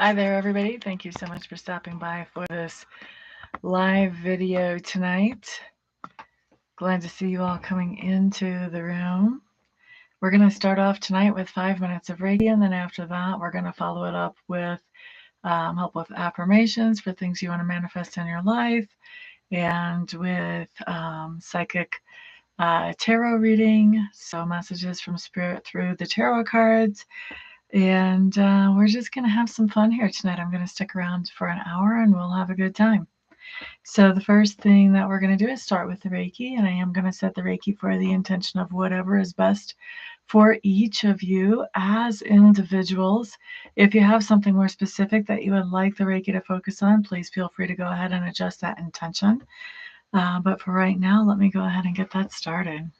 Hi there, everybody. Thank you so much for stopping by for this live video tonight. Glad to see you all coming into the room. We're going to start off tonight with 5 minutes of Reiki, and then after that, we're going to follow it up with help with affirmations for things you want to manifest in your life, and with psychic tarot reading, so messages from Spirit through the tarot cards. And we're just going to have some fun here tonight. I'm going to stick around for an hour and we'll have a good time. So the first thing that we're going to do is start with the Reiki, and I am going to set the Reiki for the intention of whatever is best for each of you as individuals. If you have something more specific that you would like the Reiki to focus on, please feel free to go ahead and adjust that intention. But for right now, let me go ahead and get that started.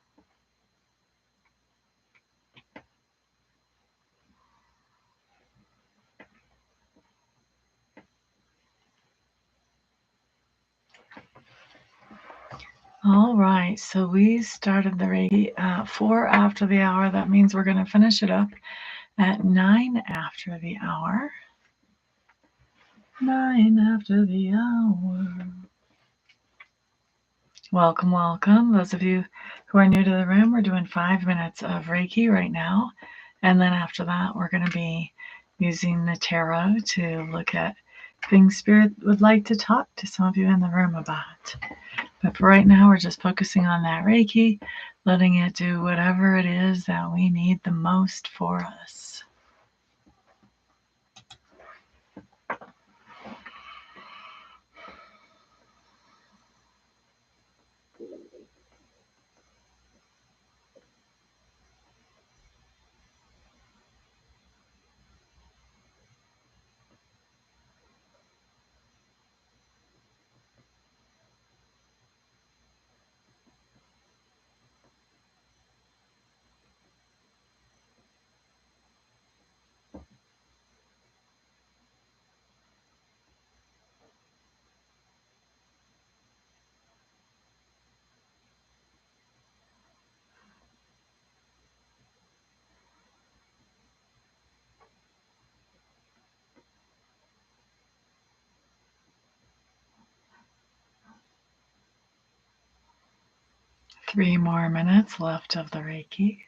All right, so we started the Reiki at 4 after the hour. That means we're going to finish it up at 9 after the hour. 9 after the hour. Welcome, welcome. Those of you who are new to the room, we're doing 5 minutes of Reiki right now. And then after that, we're going to be using the tarot to look at things Spirit would like to talk to some of you in the room about. But for right now, we're just focusing on that Reiki, letting it do whatever it is that we need the most for us. Three more minutes left of the Reiki.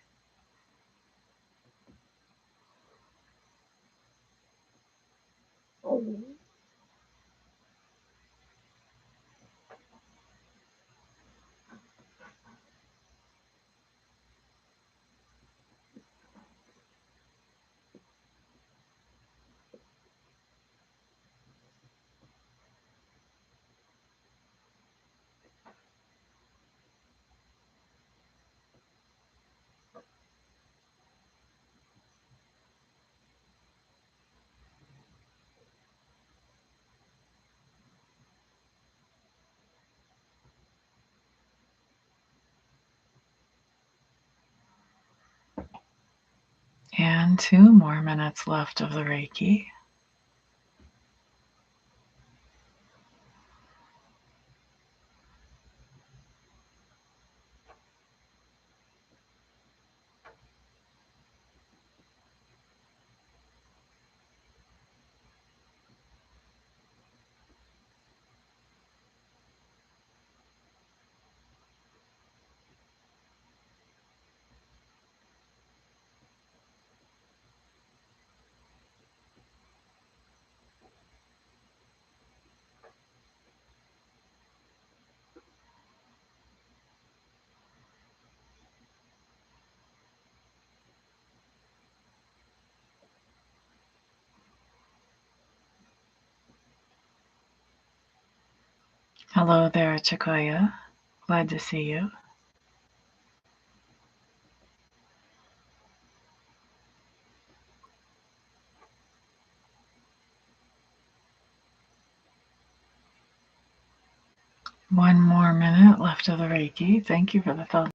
And 2 more minutes left of the Reiki. Hello there, Chakoya. Glad to see you. One more minute left of the Reiki. Thank you for the thought.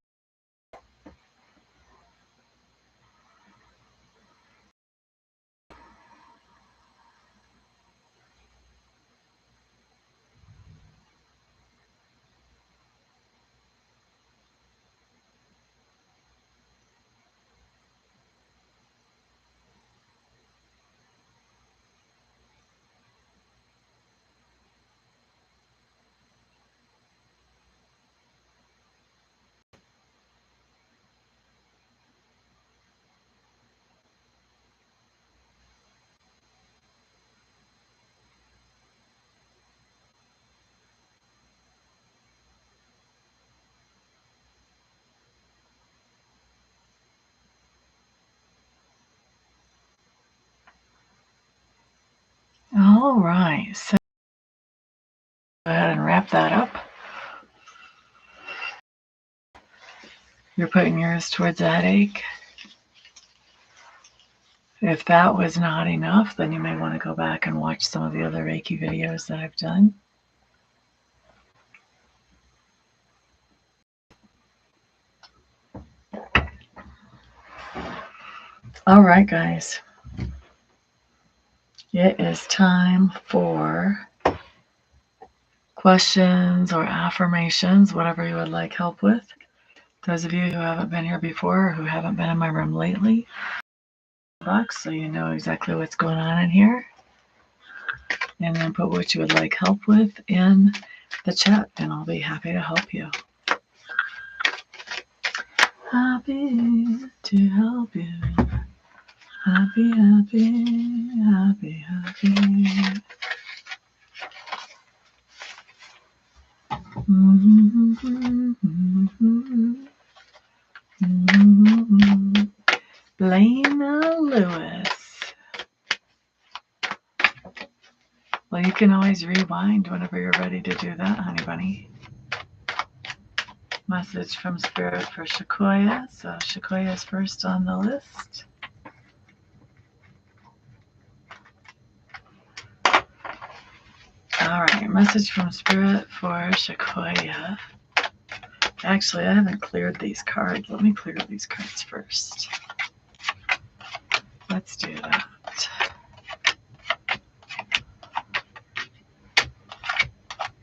All right, so go ahead and wrap that up. You're putting yours towards a headache. If that was not enough, then you may want to go back and watch some of the other Reiki videos that I've done. All right, guys. It is time for questions or affirmations, whatever you would like help with. Those of you who haven't been here before or who haven't been in my room lately, box so you know exactly what's going on in here. And then put what you would like help with in the chat, and I'll be happy to help you. Happy to help you. Happy, happy, happy, happy. Lena Lewis. Well, you can always rewind whenever you're ready to do that, honey bunny. Message from Spirit for Sequoia. So Sequoia is first on the list. All right, message from Spirit for Sequoia. Actually, I haven't cleared these cards. Let me clear these cards first. Let's do that.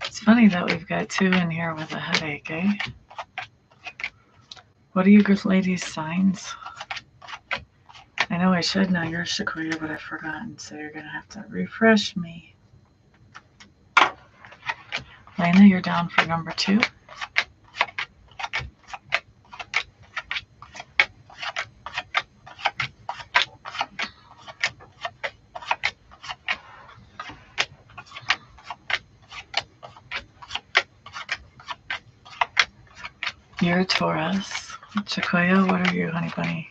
It's funny that we've got two in here with a headache, eh? What are you good ladies' signs? I know I should know your Sequoia, but I've forgotten, so you're going to have to refresh me. Lena, you're down for number 2. You're a Taurus. Sequoia, what are you, honey bunny?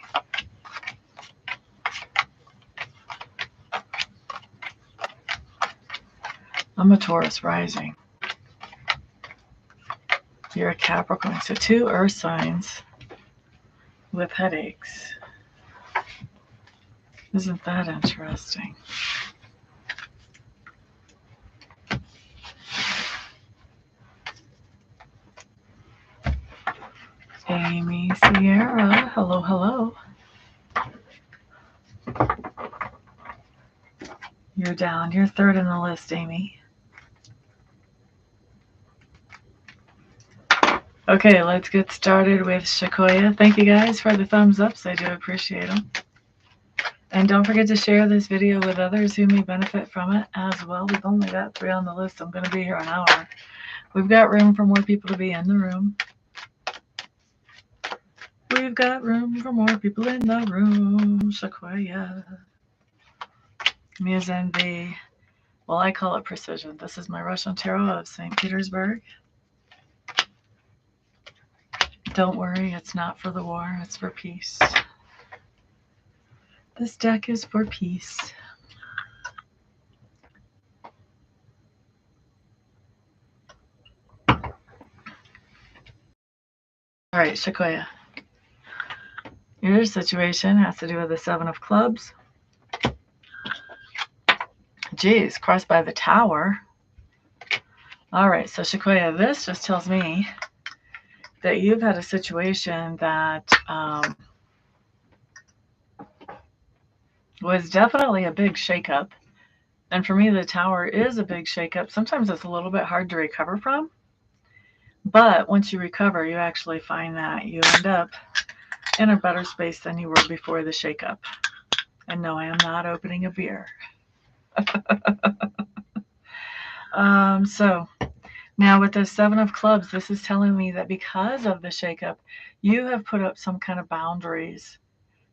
I'm a Taurus rising. You're a Capricorn. So 2 earth signs with headaches. Isn't that interesting? Amy Sierra, hello, hello. You're down. You're 3rd in the list, Amy. Okay, let's get started with Sequoia. Thank you guys for the thumbs ups. I do appreciate them. And don't forget to share this video with others who may benefit from it as well. We've only got 3 on the list. I'm going to be here an hour. We've got room for more people to be in the room. We've got room for more people in the room. Sequoia. Musin V. Well, I call it precision. This is my Russian Tarot of St. Petersburg. Don't worry, it's not for the war. It's for peace. This deck is for peace. All right, Sequoia. Your situation has to do with the 7 of clubs. Geez, crossed by the Tower. All right, so Sequoia, this just tells me that you've had a situation that was definitely a big shakeup. And for me, the Tower is a big shakeup. Sometimes it's a little bit hard to recover from. But once you recover, you actually find that you end up in a better space than you were before the shakeup. And no, I am not opening a beer. So now with the 7 of clubs, this is telling me that because of the shakeup, you have put up some kind of boundaries.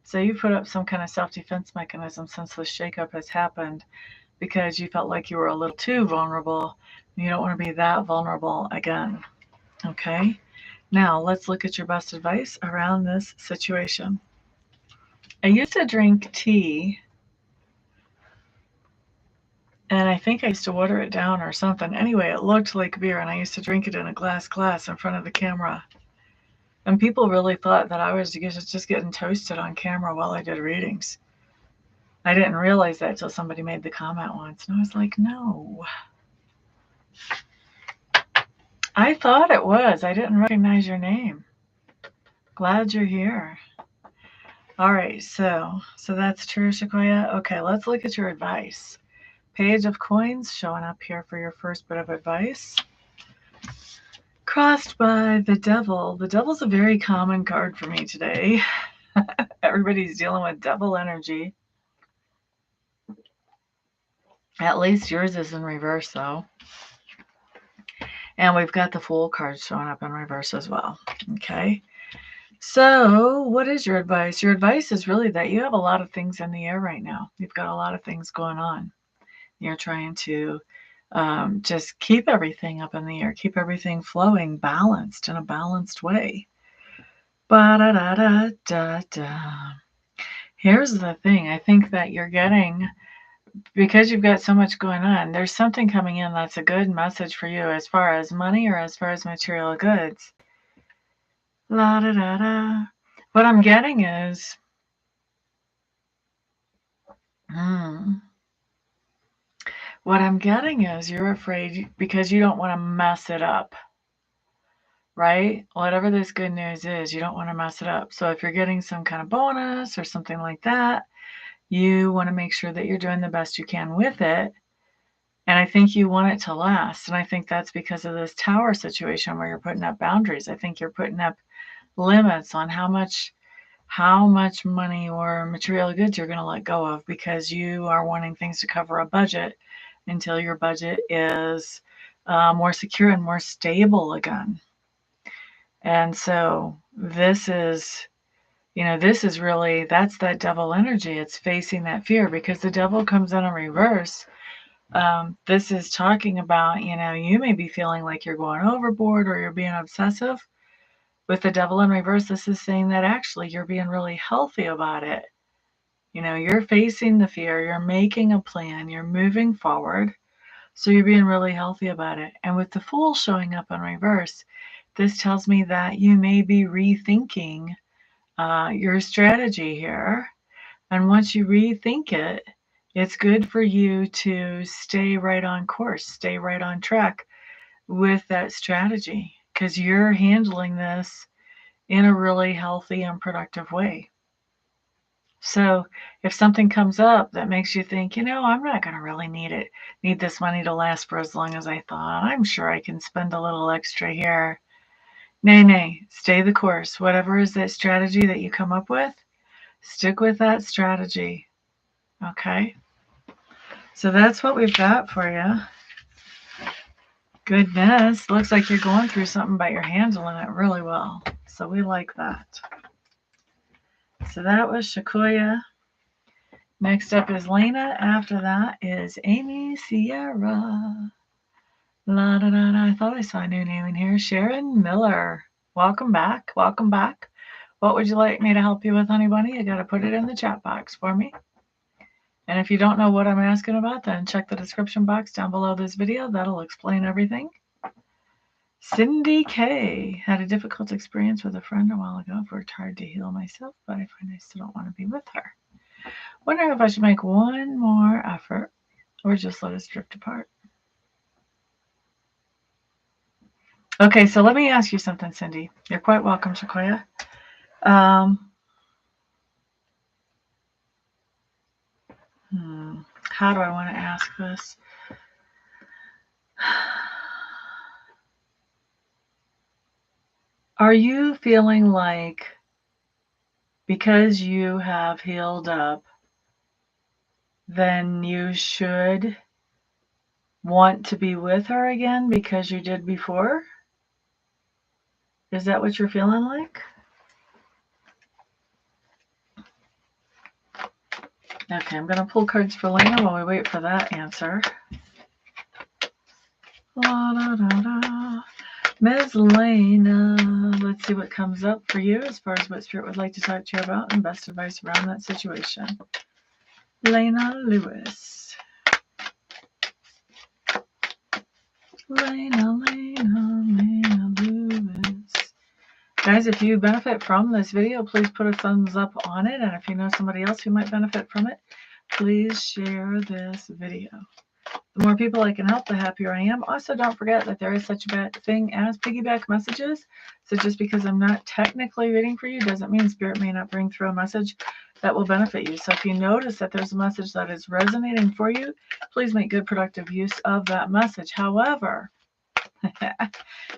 So you put up some kind of self-defense mechanism since the shakeup has happened because you felt like you were a little too vulnerable. You don't want to be that vulnerable again. Okay? Now let's look at your best advice around this situation. I used to drink tea And I think I used to water it down or something. Anyway, it looked like beer, and I used to drink it in a glass in front of the camera. And people really thought that I was just getting toasted on camera while I did readings. I didn't realize that till somebody made the comment once. And I was like, no. I thought it was. I didn't recognize your name. Glad you're here. All right, so that's true, Sequoia. Okay, let's look at your advice. Page of Coins showing up here for your first bit of advice. Crossed by the Devil. The Devil's a very common card for me today. Everybody's dealing with devil energy. At least yours is in reverse, though. And we've got the Fool card showing up in reverse as well. Okay. So what is your advice? Your advice is really that you have a lot of things in the air right now. You've got a lot of things going on. You're trying to just keep everything up in the air, keep everything flowing, balanced in a balanced way. Ba-da-da-da-da-da. Here's the thing. I think that you're getting, because you've got so much going on, there's something coming in that's a good message for you as far as money or as far as material goods. La-da-da-da. What I'm getting is, what I'm getting is you're afraid because you don't want to mess it up, right? Whatever this good news is, you don't want to mess it up. So if you're getting some kind of bonus or something like that, you want to make sure that you're doing the best you can with it. And I think you want it to last. And I think that's because of this tower situation where you're putting up boundaries. I think you're putting up limits on how much money or material goods you're going to let go of, because you are wanting things to cover a budget until your budget is more secure and more stable again. And so this is really, that's that devil energy. It's facing that fear, because the devil comes in reverse. This is talking about, you may be feeling like you're going overboard or you're being obsessive. With the devil in reverse, this is saying that actually you're being really healthy about it. You're facing the fear, you're making a plan, you're moving forward. So you're being really healthy about it. And with the Fool showing up in reverse, this tells me that you may be rethinking your strategy here. And once you rethink it, it's good for you to stay right on course, stay right on track with that strategy, because you're handling this in a really healthy and productive way. So if something comes up that makes you think, I'm not going to really need this money to last for as long as I thought. I'm sure I can spend a little extra here. Nay, stay the course. Whatever is that strategy that you come up with, stick with that strategy. Okay? So that's what we've got for you. Goodness, looks like you're going through something, but you're handling it really well. So we like that. So that was Sequoia. Next up is Lena. After that is Amy Sierra. La da da da. I thought I saw a new name in here. Sharon Miller. Welcome back. Welcome back. What would you like me to help you with, honey bunny? You got to put it in the chat box for me. And if you don't know what I'm asking about, then check the description box down below this video. That'll explain everything. Cindy K. Had a difficult experience with a friend a while ago. I've worked hard to heal myself, but I find I still don't want to be with her. Wondering if I should make one more effort or just let us drift apart. Okay, so let me ask you something, Cindy. You're quite welcome, Sequoia. How do I want to ask this? Are you feeling like because you have healed up, then you should want to be with her again because you did before? Is that what you're feeling like? Okay, I'm going to pull cards for Lena while we wait for that answer. La, da, da, da. Ms. Lena, let's see what comes up for you as far as what Spirit would like to talk to you about and best advice around that situation. Lena Lewis. Lena Lewis. Guys, if you benefit from this video, please put a thumbs up on it. And if you know somebody else who might benefit from it, please share this video. The more people I can help, the happier I am. Also, don't forget that there is such a bad thing as piggyback messages. So just because I'm not technically reading for you doesn't mean Spirit may not bring through a message that will benefit you. So if you notice that there's a message that is resonating for you, please make good, productive use of that message. However,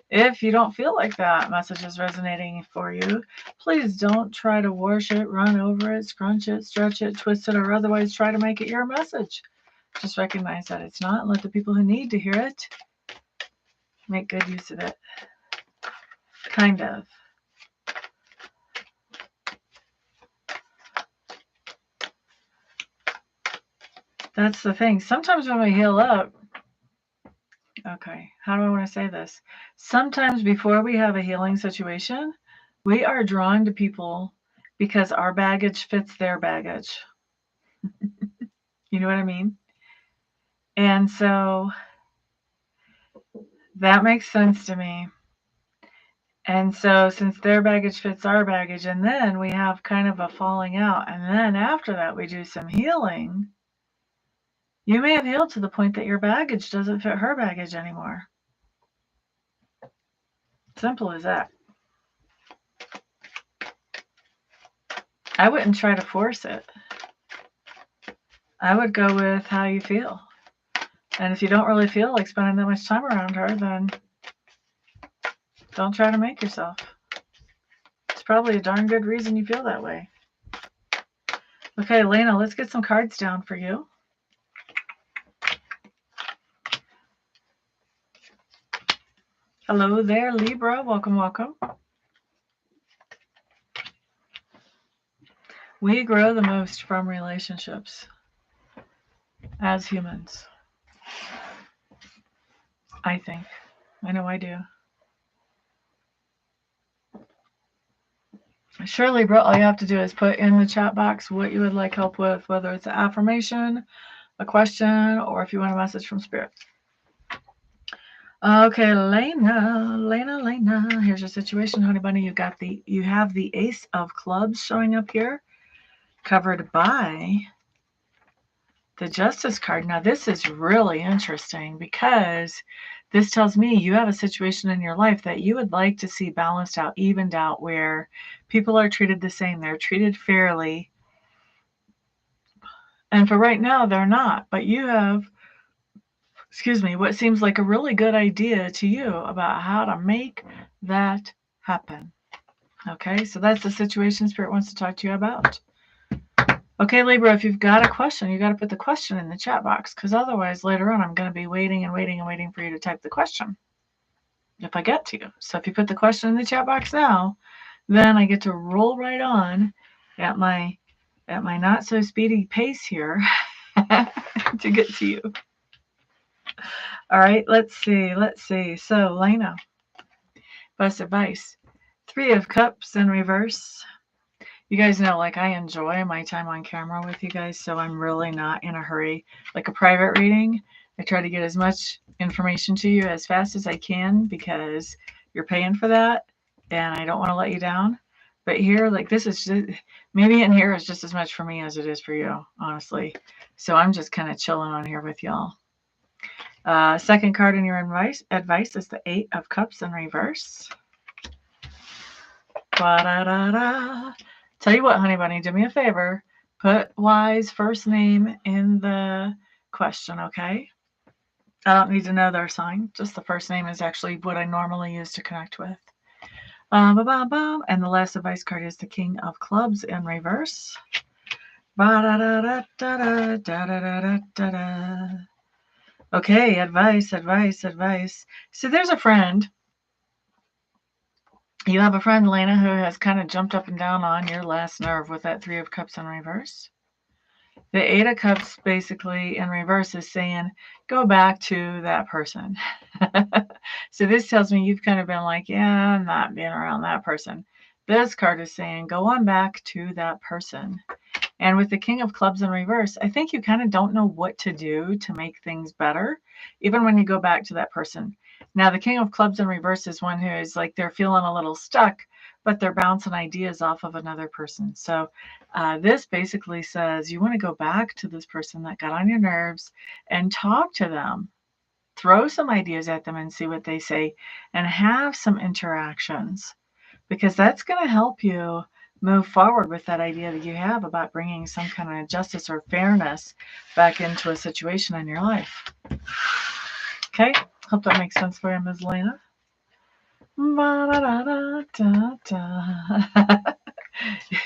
if you don't feel like that message is resonating for you, please don't try to wash it, run over it, scrunch it, stretch it, twist it, or otherwise try to make it your message. Just recognize that it's not and let the people who need to hear it make good use of it. Kind of. That's the thing. Sometimes when we heal up, okay, how do I want to say this? Sometimes before we have a healing situation, we are drawn to people because our baggage fits their baggage. You know what I mean? And so that makes sense to me. And so since their baggage fits our baggage, and then we have kind of a falling out, and then after that we do some healing, you may have healed to the point that your baggage doesn't fit her baggage anymore. Simple as that. I wouldn't try to force it. I would go with how you feel. And if you don't really feel like spending that much time around her, then don't try to make yourself. It's probably a darn good reason you feel that way. Okay, Lena, let's get some cards down for you. Hello there, Libra. Welcome, welcome. We grow the most from relationships as humans. I think. I know I do. Sure, Libra, all you have to do is put in the chat box what you would like help with, whether it's an affirmation, a question, or if you want a message from Spirit. Okay, Lena. Here's your situation, honey bunny. You have the Ace of Clubs showing up here, covered by the Justice card. Now, this is really interesting because this tells me you have a situation in your life that you would like to see balanced out, evened out, where people are treated the same. They're treated fairly. And for right now, they're not. But you have, what seems like a really good idea to you about how to make that happen. Okay, so that's the situation Spirit wants to talk to you about. Okay, Libra, if you've got a question, you got to put the question in the chat box, because otherwise later on I'm going to be waiting for you to type the question if I get to you. So if you put the question in the chat box now, then I get to roll right on at my not so speedy pace here to get to you. All right, let's see. So, Lena, best advice. 3 of Cups in reverse. You guys know, like, I enjoy my time on camera with you guys, so I'm really not in a hurry. Like a private reading, I try to get as much information to you as fast as I can because you're paying for that, and I don't want to let you down. But here, like, this is just, maybe in here is just as much for me as it is for you, honestly. So I'm just kind of chilling on here with y'all. Second card in your advice is the 8 of Cups in reverse. Ba-da-da-da. Tell you what, honey bunny, do me a favor. Put Y's first name in the question, okay? I don't need to know their sign. Just the first name is actually what I normally use to connect with. And the last advice card is the King of Clubs in reverse. Okay, advice. So there's a friend. You have a friend, Lena, who has kind of jumped up and down on your last nerve with that 3 of Cups in reverse. The 8 of Cups basically in reverse is saying, go back to that person. So this tells me you've kind of been like, yeah, I'm not being around that person. This card is saying, go on back to that person. And with the King of Clubs in reverse, I think you kind of don't know what to do to make things better, even when you go back to that person. Now, the King of Clubs in reverse is one who is like they're feeling a little stuck, but they're bouncing ideas off of another person. So this basically says you want to go back to this person that got on your nerves and talk to them. Throw some ideas at them and see what they say, and have some interactions, because that's going to help you move forward with that idea that you have about bringing some kind of justice or fairness back into a situation in your life. Okay, hope that makes sense for you, Ms. Lena.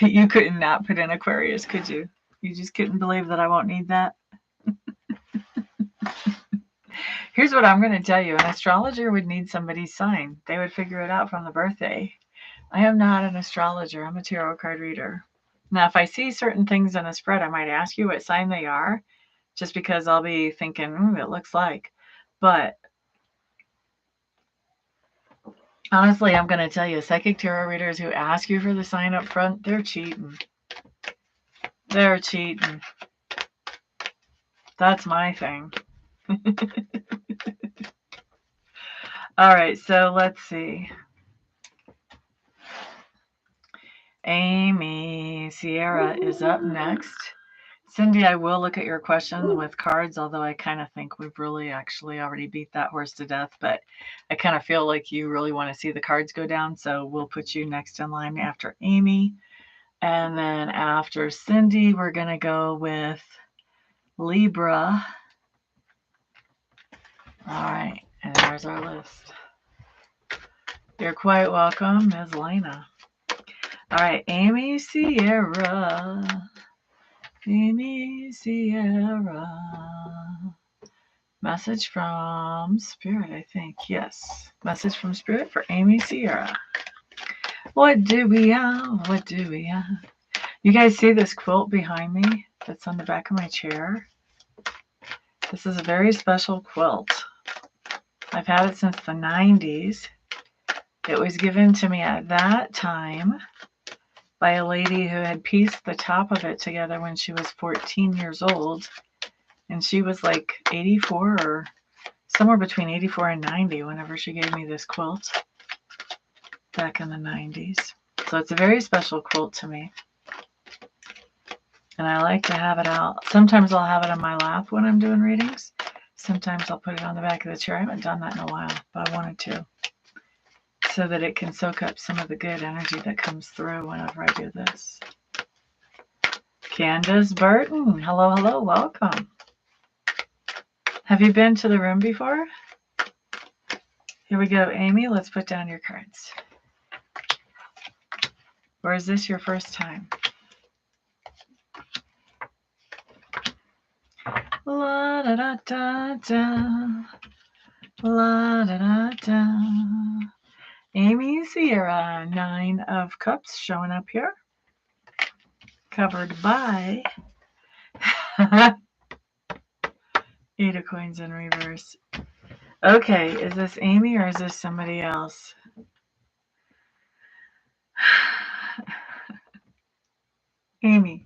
You couldn't not put in Aquarius, could you? You just couldn't believe that I won't need that? Here's what I'm going to tell you. An astrologer would need somebody's sign. They would figure it out from the birthday. I am not an astrologer. I'm a tarot card reader. Now, if I see certain things in a spread, I might ask you what sign they are, just because I'll be thinking, it looks like. But honestly, I'm going to tell you, psychic tarot readers who ask you for the sign up front, they're cheating. They're cheating. That's my thing. All right, so let's see. Amy Sierra is up next. Cindy, I will look at your question with cards, although I kind of think we've really actually already beat that horse to death, but I kind of feel like you really want to see the cards go down, so we'll put you next in line after Amy. And then after Cindy, we're going to go with Libra. All right, and there's our list. You're quite welcome, Ms. Lena. All right, Amy Sierra. Amy Sierra. Message from Spirit, I think. Yes. Message from Spirit for Amy Sierra. What do we have? What do we have? You guys see this quilt behind me that's on the back of my chair? This is a very special quilt. I've had it since the 90s. It was given to me at that time by a lady who had pieced the top of it together when she was 14 years old. And she was like 84 or somewhere between 84 and 90 whenever she gave me this quilt back in the 90s. So it's a very special quilt to me. And I like to have it out. Sometimes I'll have it on my lap when I'm doing readings. Sometimes I'll put it on the back of the chair. I haven't done that in a while, but I wanted to, so that it can soak up some of the good energy that comes through whenever I do this. Candace Burton. Hello, hello, welcome. Have you been to the room before? Here we go, Amy. Let's put down your cards. Or is this your first time? La da da da da. La da da da. Amy Sierra, 9 of Cups showing up here. Covered by 8 of Coins in reverse. Okay, is this Amy or is this somebody else? Amy,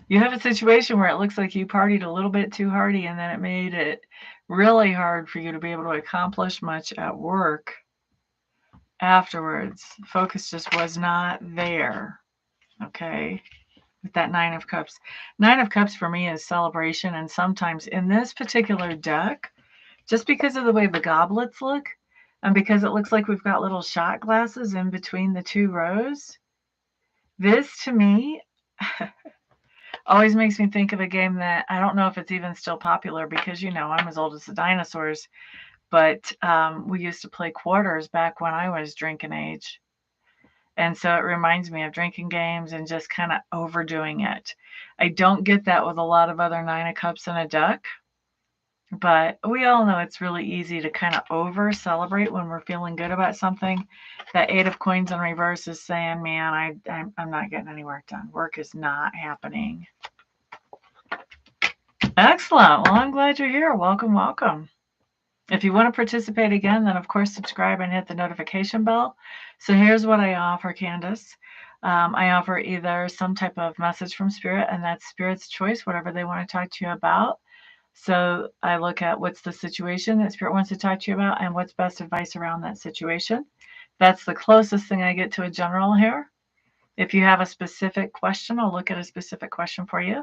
you have a situation where it looks like you partied a little bit too hardy, and then it made it really hard for you to be able to accomplish much at work afterwards. Focus just was not there. Okay, with that 9 of Cups. 9 of Cups for me is celebration, and sometimes in this particular deck, just because of the way the goblets look, and because it looks like we've got little shot glasses in between the 2 rows, this to me always makes me think of a game that I don't know if it's even still popular, because, I'm as old as the dinosaurs, but we used to play quarters back when I was drinking age. And so it reminds me of drinking games and just kind of overdoing it. I don't get that with a lot of other 9 of Cups in a deck, but we all know it's really easy to kind of over celebrate when we're feeling good about something. That 8 of Coins in reverse is saying, man, I'm not getting any work done. Work is not happening. Excellent. Well, I'm glad you're here. Welcome, welcome. If you want to participate again, then of course subscribe and hit the notification bell. So here's what I offer, Candace. I offer either some type of message from Spirit, and that's Spirit's choice, whatever they want to talk to you about. So I look at what's the situation that Spirit wants to talk to you about and what's best advice around that situation. That's the closest thing I get to a general here. If you have a specific question, I'll look at a specific question for you.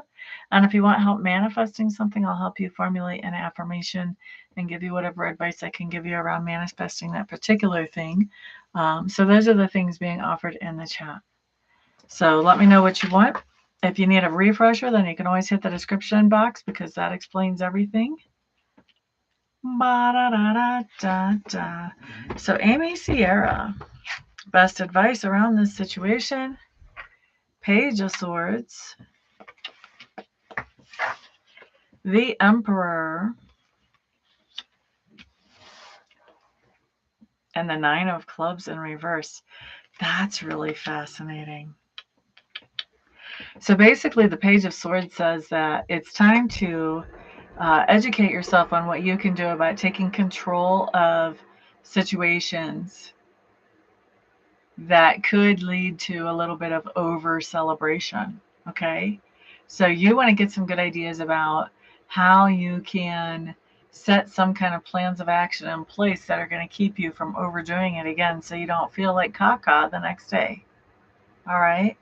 And if you want help manifesting something, I'll help you formulate an affirmation and give you whatever advice I can give you around manifesting that particular thing. So those are the things being offered in the chat. So let me know what you want. If you need a refresher, then you can always hit the description box because that explains everything. So Amy Sierra, best advice around this situation. Page of Swords, the Emperor, and the Nine of Clubs in reverse. That's really fascinating. So basically, the Page of Swords says that it's time to educate yourself on what you can do about taking control of situations that could lead to a little bit of over celebration. Okay. So you want to get some good ideas about how you can set some kind of plans of action in place that are going to keep you from overdoing it again so you don't feel like caca the next day. All right.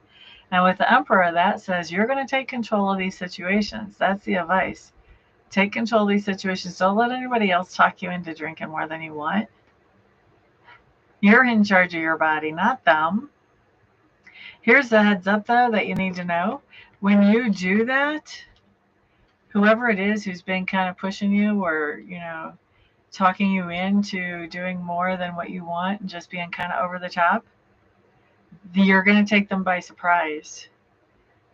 And with the Emperor, that says you're going to take control of these situations. That's the advice. Take control of these situations. Don't let anybody else talk you into drinking more than you want. You're in charge of your body, not them. Here's the heads up, though, that you need to know. When you do that, whoever it is who's been kind of pushing you or, talking you into doing more than what you want and just being kind of over the top, you're going to take them by surprise.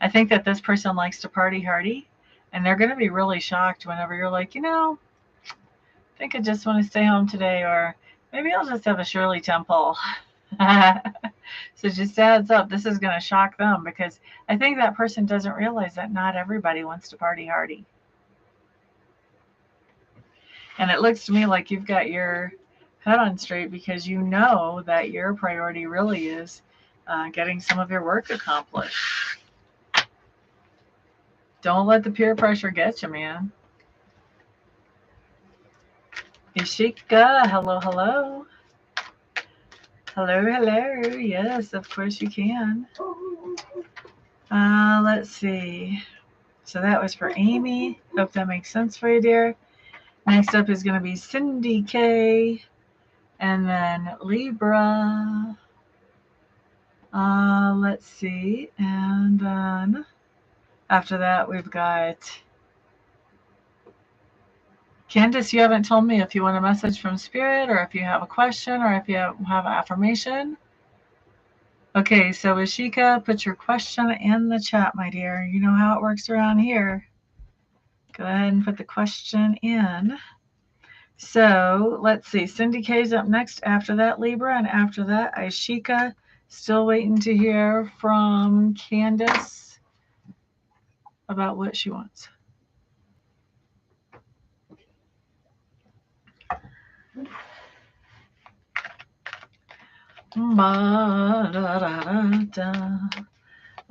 I think that this person likes to party hardy, and they're going to be really shocked whenever you're like, I think I just want to stay home today, or maybe I'll just have a Shirley Temple. So just a heads up, this is going to shock them because I think that person doesn't realize that not everybody wants to party hardy. And it looks to me like you've got your head on straight because you know that your priority really is getting some of your work accomplished. Don't let the peer pressure get you, man. Ishika, hello, hello. Hello, hello. Yes, of course you can. Let's see. So that was for Amy. Hope that makes sense for you, dear. Next up is going to be Cindy K. And then Libra. Let's see. And then after that, we've got Candace. You haven't told me if you want a message from Spirit or if you have a question or if you have an affirmation. Okay, so Ashika, put your question in the chat, my dear. You know how it works around here. Go ahead and put the question in. So let's see. Cindy K's up next. After that, Libra. And after that, Ashika. Still waiting to hear from Candace about what she wants.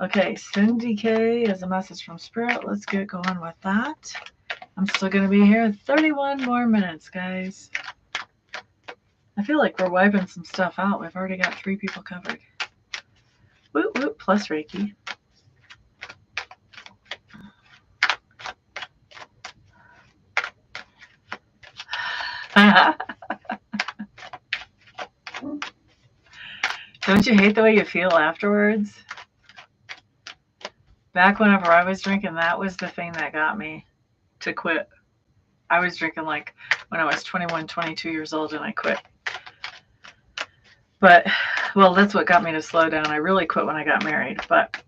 Okay, Cindy K is a message from Spirit. Let's get going with that. I'm still going to be here 31 more minutes, guys. I feel like we're wiping some stuff out. We've already got 3 people covered. Whoop, whoop, plus Reiki. Don't you hate the way you feel afterwards? Back whenever I was drinking, that was the thing that got me to quit. I was drinking like when I was 21, 22 years old, and I quit. But, well, that's what got me to slow down. I really quit when I got married. But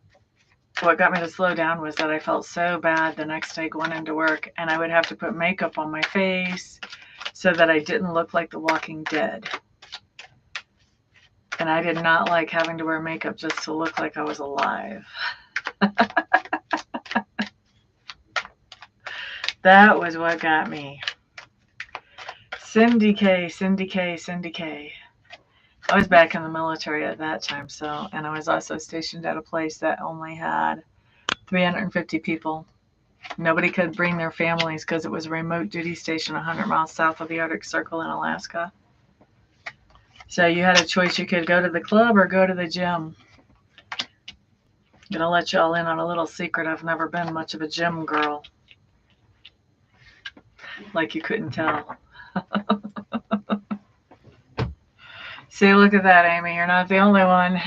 what got me to slow down was that I felt so bad the next day going into work, and I would have to put makeup on my face so that I didn't look like the Walking Dead. And I did not like having to wear makeup just to look like I was alive. That was what got me. Cindy K, Cindy K, Cindy K. I was back in the military at that time, and I was also stationed at a place that only had 350 people. Nobody could bring their families because it was a remote duty station 100 miles south of the Arctic Circle in Alaska. So you had a choice. You could go to the club or go to the gym. I'm going to let you all in on a little secret. I've never been much of a gym girl. Like you couldn't tell. See, look at that, Amy. You're not the only one.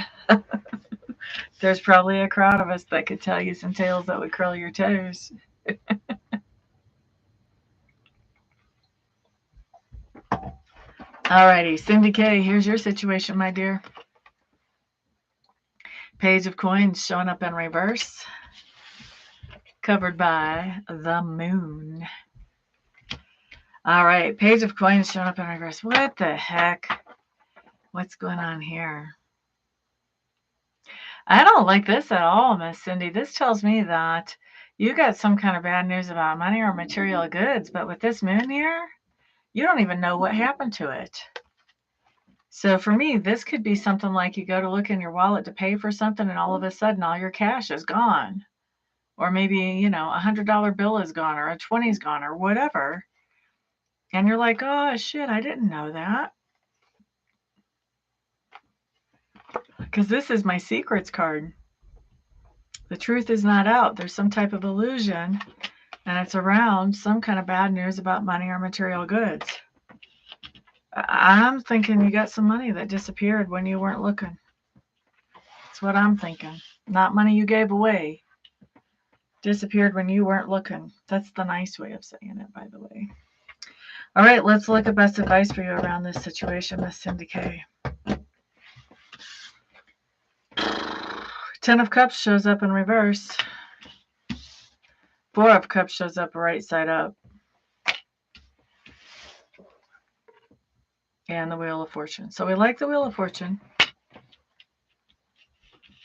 There's probably a crowd of us that could tell you some tales that would curl your toes. Alrighty, Cindy K, here's your situation, my dear. Page of Coins showing up in reverse, covered by the moon. All right, Page of Coins showing up in reverse. What the heck? What's going on here? I don't like this at all, Miss Cindy. This tells me that you got some kind of bad news about money or material goods, but with this moon here, you don't even know what happened to it. So for me, this could be something like you go to look in your wallet to pay for something and all of a sudden all your cash is gone. Or maybe, you know, $100 bill is gone or a 20 is gone or whatever. And you're like, oh, shit, I didn't know that. Because this is my secrets card. The truth is not out. There's some type of illusion, and it's around some kind of bad news about money or material goods. I'm thinking you got some money that disappeared when you weren't looking. That's what I'm thinking. Not money you gave away. Disappeared when you weren't looking. That's the nice way of saying it, by the way. All right, let's look at best advice for you around this situation, Miss Cindy K. 10 of Cups shows up in reverse. 4 of Cups shows up right side up. And the Wheel of Fortune. So we like the Wheel of Fortune.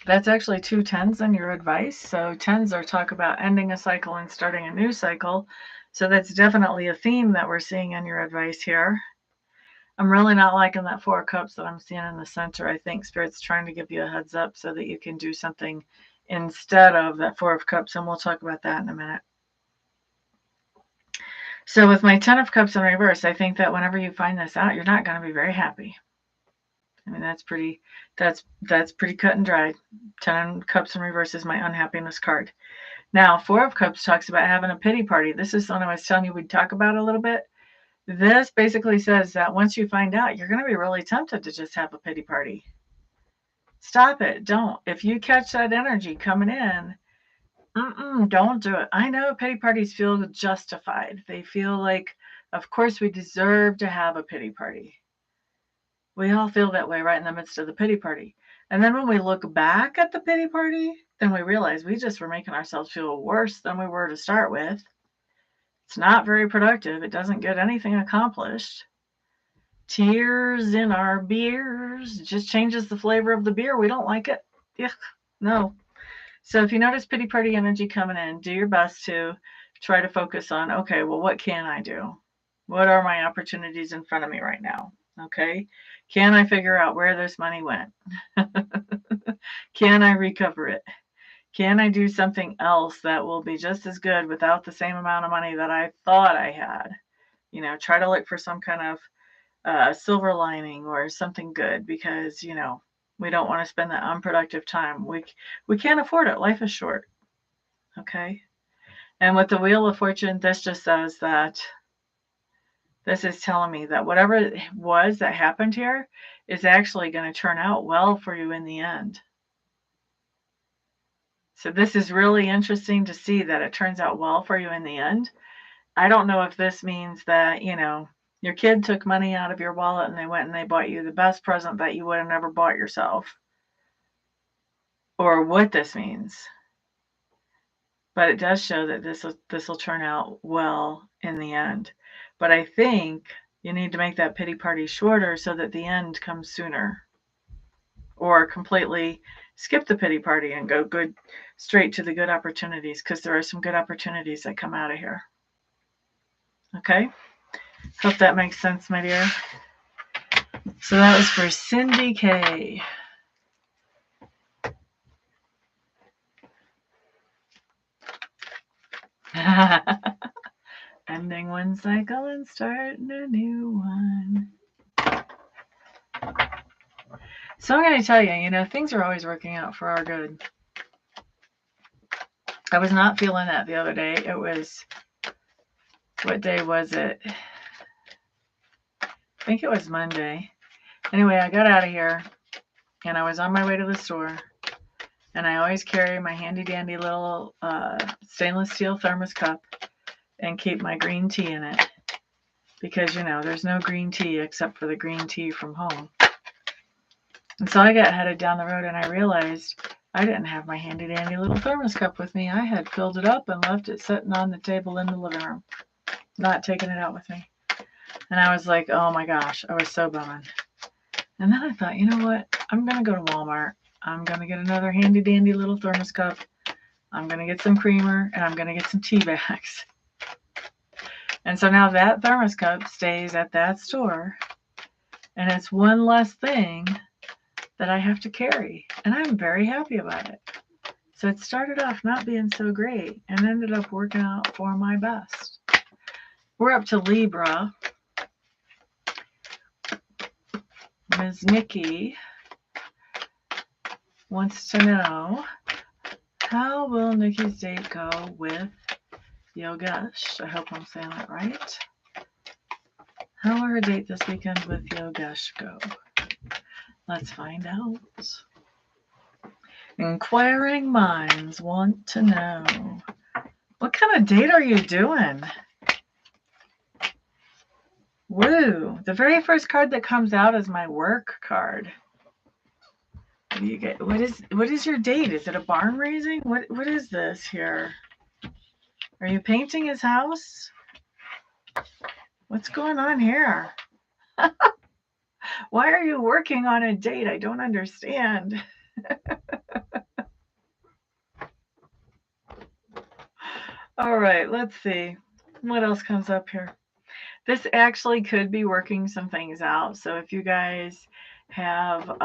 That's actually 2 10s in your advice. So 10s are talk about ending a cycle and starting a new cycle. So that's definitely a theme that we're seeing in your advice here. I'm really not liking that 4 of Cups that I'm seeing in the center. I think Spirit's trying to give you a heads up so that you can do something instead of that 4 of Cups. And we'll talk about that in a minute. So with my 10 of Cups in reverse, I think that whenever you find this out, you're not going to be very happy. I mean, that's pretty cut and dried. 10 of Cups in reverse is my unhappiness card. Now, 4 of Cups talks about having a pity party. This is something I was telling you we'd talk about a little bit. This basically says that once you find out, you're going to be really tempted to just have a pity party. Stop it. Don't. If you catch that energy coming in, don't do it. I know pity parties feel justified. They feel like, of course, we deserve to have a pity party. We all feel that way right in the midst of the pity party. And then when we look back at the pity party, then we realize we just were making ourselves feel worse than we were to start with. It's not very productive. It doesn't get anything accomplished. Tears in our beers. It just changes the flavor of the beer. We don't like it. Yeah, no. So if you notice pity party energy coming in, do your best to try to focus on, okay, well, what can I do? What are my opportunities in front of me right now? Okay. Can I figure out where this money went? Can I recover it? Can I do something else that will be just as good without the same amount of money that I thought I had? You know, try to look for some kind of silver lining or something good because, you know, we don't want to spend that unproductive time. We can't afford it. Life is short. Okay. And with the Wheel of Fortune, this just says that this is telling me that whatever it was that happened here is actually going to turn out well for you in the end. So this is really interesting to see that it turns out well for you in the end. I don't know if this means that, you know, your kid took money out of your wallet and they went and they bought you the best present that you would have never bought yourself, or what this means. But it does show that this will turn out well in the end. But I think you need to make that pity party shorter so that the end comes sooner. Or completely skip the pity party and go straight to the good opportunities, because there are some good opportunities that come out of here. Okay? Hope that makes sense, my dear. So that was for Cindy K. one cycle and starting a new one. So I'm going to tell you, things are always working out for our good. I was not feeling that the other day. It was, what day was it? I think it was Monday. Anyway, I got out of here and I was on my way to the store. And I always carry my handy dandy little stainless steel thermos cup and keep my green tea in it. Because, there's no green tea except for the green tea from home. And so I got headed down the road and I realized I didn't have my handy dandy little thermos cup with me. I had filled it up and left it sitting on the table in the living room, not taking it out with me. And I was like, oh my gosh, I was so bummed. And then I thought, you know what? I'm going to go to Walmart. I'm going to get another handy dandy little thermos cup. I'm going to get some creamer and I'm going to get some tea bags. And so now that thermos cup stays at that store. And it's one less thing that I have to carry. And I'm very happy about it. So it started off not being so great and ended up working out for my best. We're up to Libra. Ms. Nikki wants to know, how will Nikki's date go with Yogesh? I hope I'm saying that right. How will her date this weekend with Yogesh go? Let's find out. Inquiring minds want to know. What kind of date are you doing? Woo! The very first card that comes out is my work card. What do you get? What is your date? Is it a barn raising? What is this here? Are you painting his house? What's going on here? Why are you working on a date? I don't understand. All right, let's see. What else comes up here? This actually could be working some things out. So if you guys have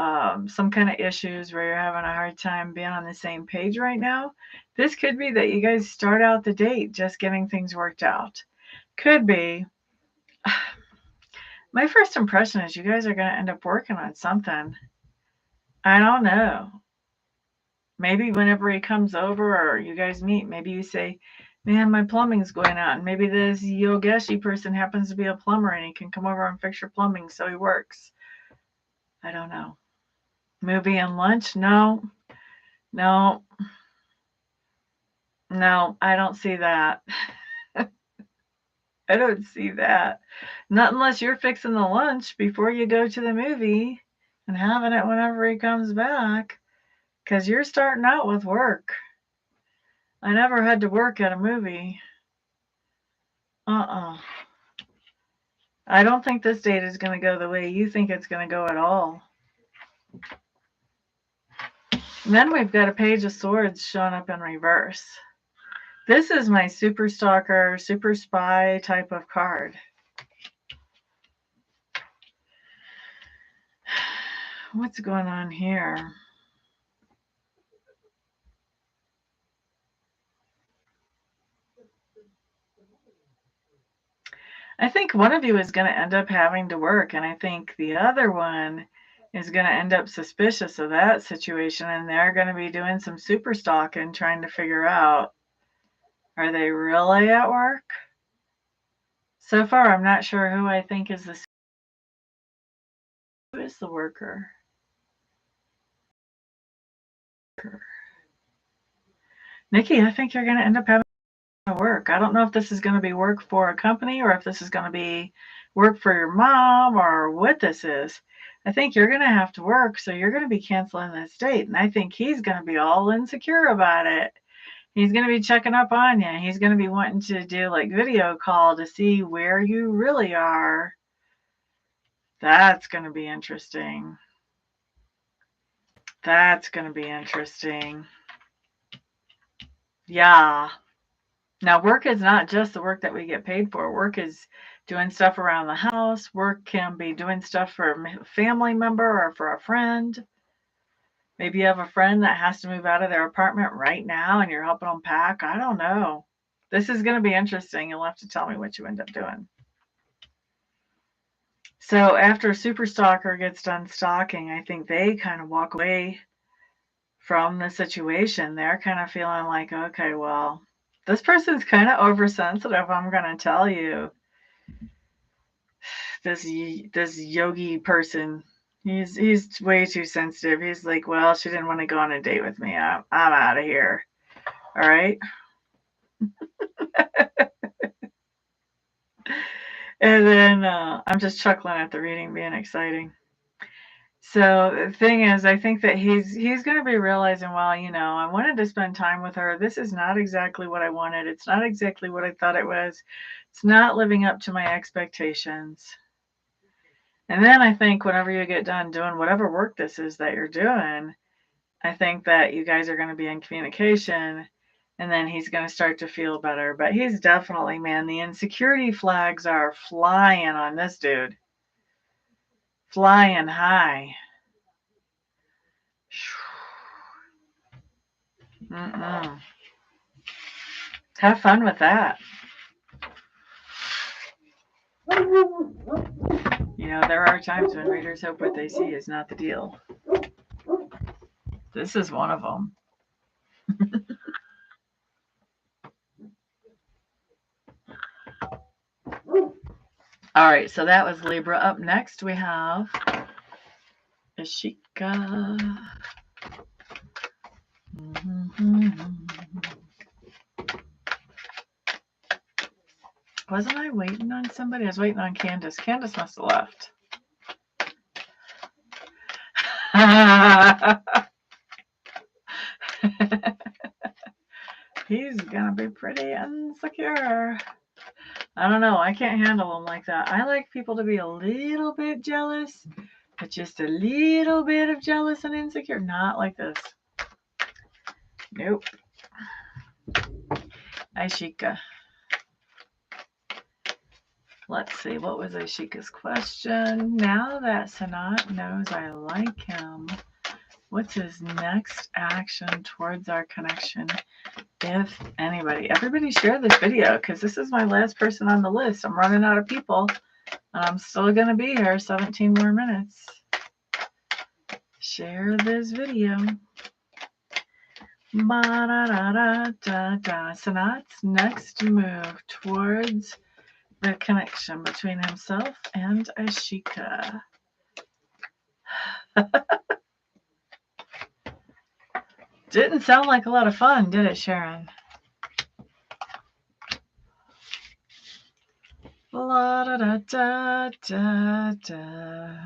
some kind of issues where you're having a hard time being on the same page right now, this could be that you guys start out the date just getting things worked out. Could be. My first impression is you guys are going to end up working on something. I don't know. Maybe whenever he comes over or you guys meet, maybe you say, man, my plumbing's going out. And maybe this Yogeshi person happens to be a plumber and he can come over and fix your plumbing so he works. I don't know. Movie and lunch? No, I don't see that. I don't see that. Not unless you're fixing the lunch before you go to the movie and having it whenever he comes back. Because you're starting out with work. I never had to work at a movie. I don't think this date is going to go the way you think it's going to go at all. And then we've got a Page of Swords showing up in reverse. This is my super stalker, super spy type of card. What's going on here? I think one of you is going to end up having to work, and I think the other one is going to end up suspicious of that situation, and they're going to be doing some super stalking, trying to figure out, are they really at work? So far, I'm not sure who I think is who is the worker. Nikki, I think you're going to end up having to work. I don't know if this is going to be work for a company or if this is going to be work for your mom or what this is. I think you're going to have to work, so you're going to be canceling this date. And I think he's going to be all insecure about it. He's going to be checking up on you. He's going to be wanting to do like video call to see where you really are. That's going to be interesting. That's going to be interesting. Yeah. Now, work is not just the work that we get paid for. Work is doing stuff around the house. Work can be doing stuff for a family member or for a friend. Maybe you have a friend that has to move out of their apartment right now and you're helping them pack. I don't know. This is going to be interesting. You'll have to tell me what you end up doing. So after a super stalker gets done stalking, I think they kind of walk away from the situation. They're kind of feeling like, okay, well, this person's kind of oversensitive, I'm going to tell you. This yogi person, he's way too sensitive. He's like, well, she didn't want to go on a date with me. I'm out of here. All right. And then I'm just chuckling at the reading being exciting. So the thing is, I think that he's going to be realizing, well, I wanted to spend time with her. This is not exactly what I wanted. It's not exactly what I thought it was. It's not living up to my expectations. And then I think whenever you get done doing whatever work this is that you're doing, I think that you guys are going to be in communication, and then he's going to start to feel better. But he's definitely, man, the insecurity flags are flying on this dude. Flying high. Have fun with that. There are times when readers hope what they see is not the deal. This is one of them. All right, so that was Libra. Up next, we have Ashika. Wasn't I waiting on somebody? I was waiting on Candace. Candace must have left. He's gonna be pretty insecure. I don't know. I can't handle him like that. I like people to be a little bit jealous, but just a little bit of jealous and insecure. Not like this. Nope. Ashika. Let's see. What was Ashika's question? Now that Sanat knows I like him, what's his next action towards our connection? If anybody, everybody share this video, because this is my last person on the list. I'm running out of people, and I'm still going to be here 17 more minutes. Share this video. Sanat's next move towards the connection between himself and Ashika. Didn't sound like a lot of fun, did it, Sharon? La da da da da da.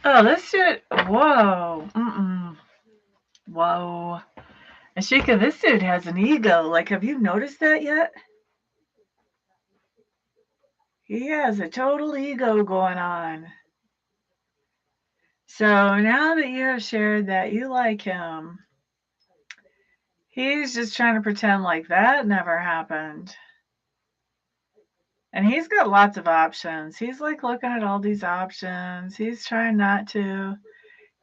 Oh, this dude. Whoa. Whoa. Ashika, this dude has an ego. Like, have you noticed that yet? He has a total ego going on. So now that you have shared that you like him, he's just trying to pretend like that never happened. And he's got lots of options. He's like looking at all these options. He's trying not to.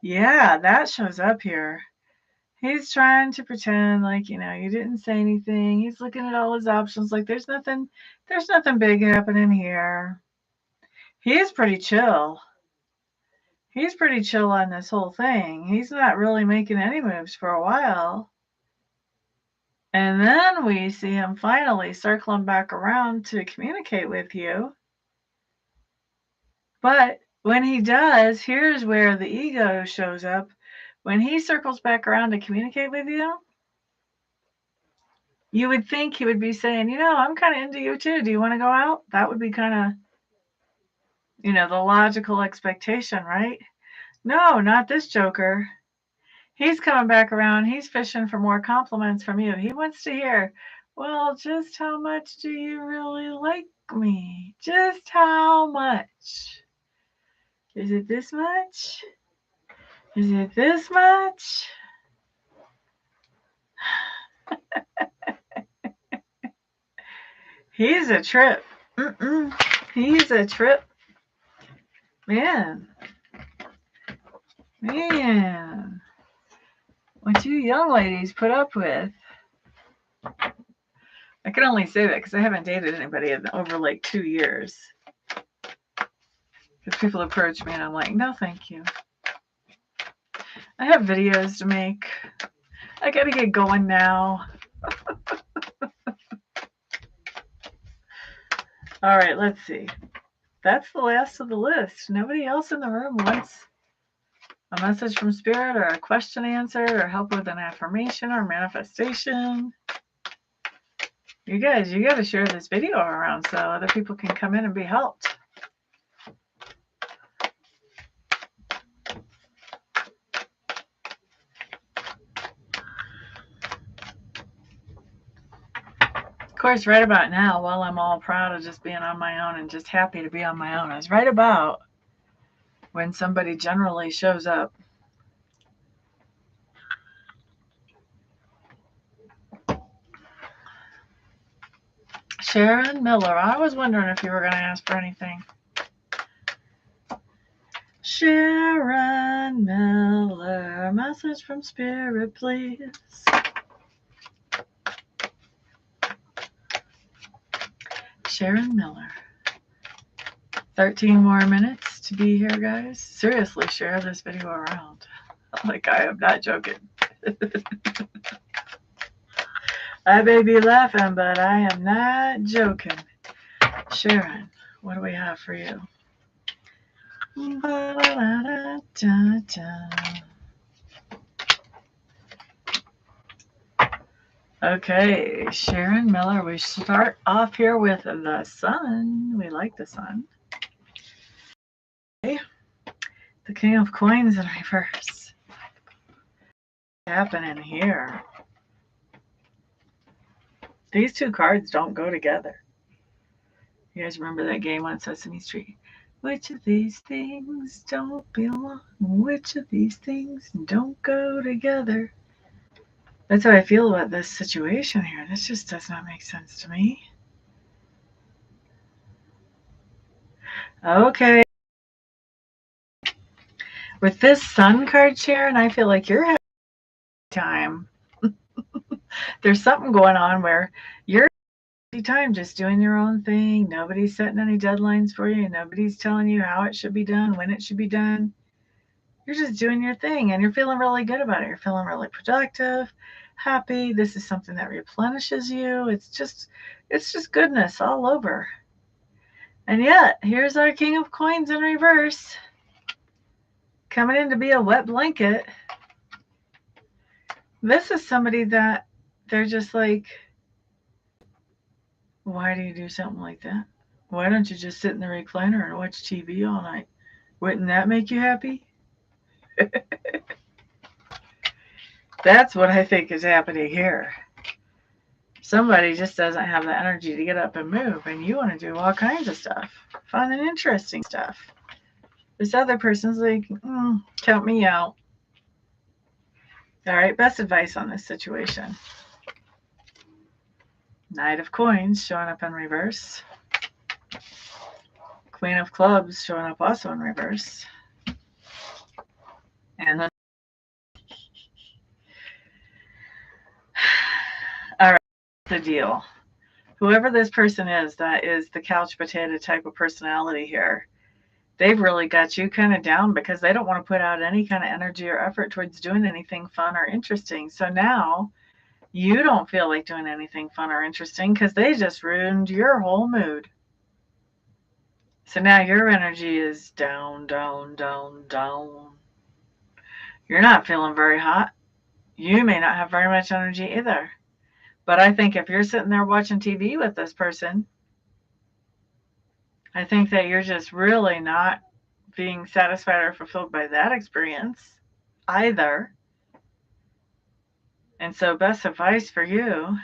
Yeah, that shows up here. He's trying to pretend like, you didn't say anything. He's looking at all his options like there's nothing big happening here. He's pretty chill. He's pretty chill on this whole thing. He's not really making any moves for a while. And then we see him finally circling back around to communicate with you. But when he does, here's where the ego shows up. When he circles back around to communicate with you, you would think he would be saying, I'm kind of into you too. Do you want to go out? That would be kind of, the logical expectation, right? No, not this joker. He's coming back around. He's fishing for more compliments from you. He wants to hear, well, just how much do you really like me? Just how much? Is it this much? Is it this much? He's a trip. He's a trip. Man, what you young ladies put up with. I can only say that because I haven't dated anybody in over like 2 years. Because people approach me and I'm like, no, thank you. I have videos to make. I gotta get going now. All right, let's see. That's the last of the list. Nobody else in the room wants a message from spirit or a question answer or help with an affirmation or manifestation. You guys, you got to share this video around so other people can come in and be helped. Of course, right about now, while I'm all proud of just being on my own and just happy to be on my own, is right about when somebody generally shows up. Sharon Miller, I was wondering if you were going to ask for anything. Sharon Miller, message from spirit, please. Sharon Miller. 13 more minutes to be here, guys. Seriously, share this video around. Like, I am not joking. I may be laughing, but I am not joking. Sharon, what do we have for you? Okay, Sharon Miller, we start off here with the sun. We like the sun. Okay. The King of Coins in reverse. What's happening here? These two cards don't go together. You guys remember that game on Sesame Street? Which of these things don't belong? Which of these things don't go together? That's how I feel about this situation here. This just does not make sense to me. Okay. With this sun card, Sharon, I feel like you're having a time. There's something going on where you're having time just doing your own thing. Nobody's setting any deadlines for you. Nobody's telling you how it should be done, when it should be done. You're just doing your thing and you're feeling really good about it. You're feeling really productive, happy. This is something that replenishes you. It's just goodness all over. And yet, here's our King of Coins in reverse, coming in to be a wet blanket. This is somebody that they're just like, why do you do something like that? Why don't you just sit in the recliner and watch TV all night? Wouldn't that make you happy? That's what I think is happening here. Somebody just doesn't have the energy to get up and move, and you want to do all kinds of stuff, fun and interesting stuff. This other person's like, count me out. All right, best advice on this situation. Knight of Coins showing up in reverse. Queen of Clubs showing up also in reverse. And then, all right, the deal. Whoever this person is, that is the couch potato type of personality here. They've really got you kind of down because they don't want to put out any kind of energy or effort towards doing anything fun or interesting. So now you don't feel like doing anything fun or interesting because they just ruined your whole mood. So now your energy is down, down, down, down. You're not feeling very hot. You may not have very much energy either. But I think if you're sitting there watching TV with this person, I think that you're just really not being satisfied or fulfilled by that experience either. And so best advice for you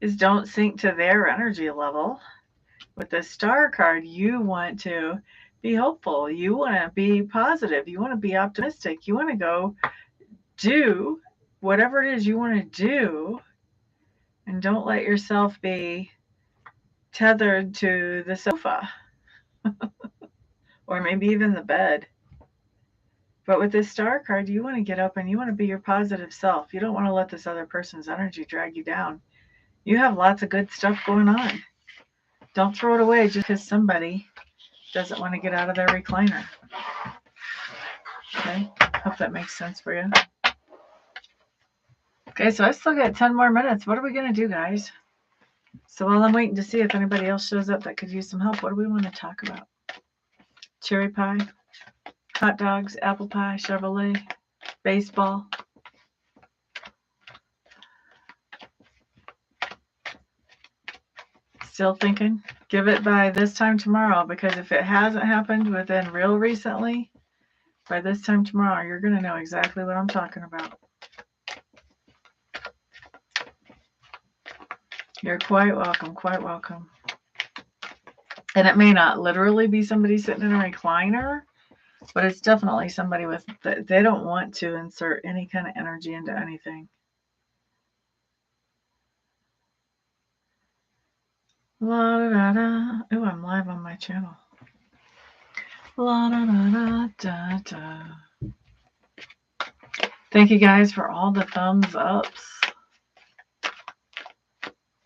is don't sink to their energy level. With the star card, you want to be hopeful. You want to be positive. You want to be optimistic. You want to go do whatever it is you want to do. And don't let yourself be tethered to the sofa or maybe even the bed. But with this star card, you want to get up and you want to be your positive self. You don't want to let this other person's energy drag you down. You have lots of good stuff going on. Don't throw it away just because somebody doesn't want to get out of their recliner. Okay? Hope that makes sense for you. Okay, so I still got 10 more minutes. What are we going to do, guys? So while I'm waiting to see if anybody else shows up that could use some help, what do we want to talk about? Cherry pie, hot dogs, apple pie, Chevrolet, baseball. Still thinking? Give it by this time tomorrow, because if it hasn't happened within real recently, by this time tomorrow, you're going to know exactly what I'm talking about. You're quite welcome, quite welcome. And it may not literally be somebody sitting in a recliner, but it's definitely somebody with, they don't want to insert any kind of energy into anything. La da da da. Ooh, I'm live on my channel. La da da da da da. Thank you guys for all the thumbs ups.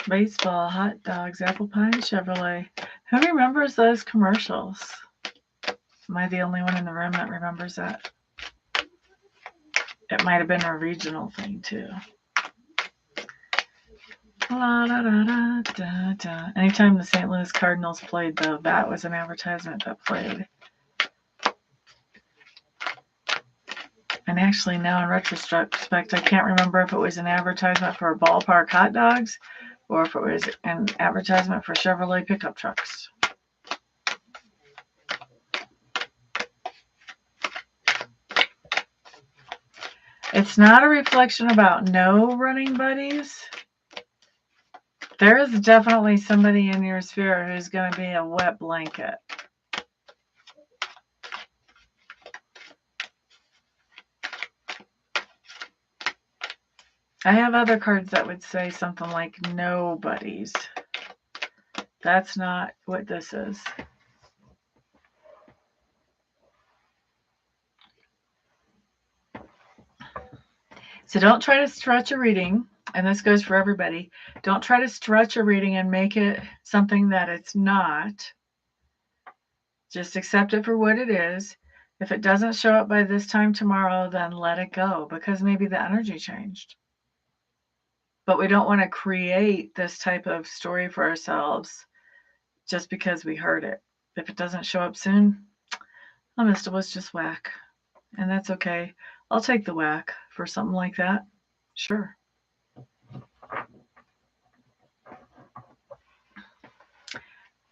Baseball, hot dogs, apple pie, and Chevrolet. Who remembers those commercials? Am I the only one in the room that remembers that? It might have been a regional thing too. La, da, da, da, da, da. Anytime the St. Louis Cardinals played, though, that was an advertisement that played. And actually, now in retrospect, I can't remember if it was an advertisement for ballpark hot dogs or if it was an advertisement for Chevrolet pickup trucks. It's not a reflection about no running buddies. There is definitely somebody in your sphere who's going to be a wet blanket. I have other cards that would say something like nobodies. That's not what this is. So don't try to stretch a reading, and this goes for everybody. Don't try to stretch a reading and make it something that it's not. Just accept it for what it is. If it doesn't show up by this time tomorrow, then let it go, because maybe the energy changed. But we don't want to create this type of story for ourselves just because we heard it. If it doesn't show up soon, Amista was just whack. And that's okay. I'll take the whack for something like that. Sure.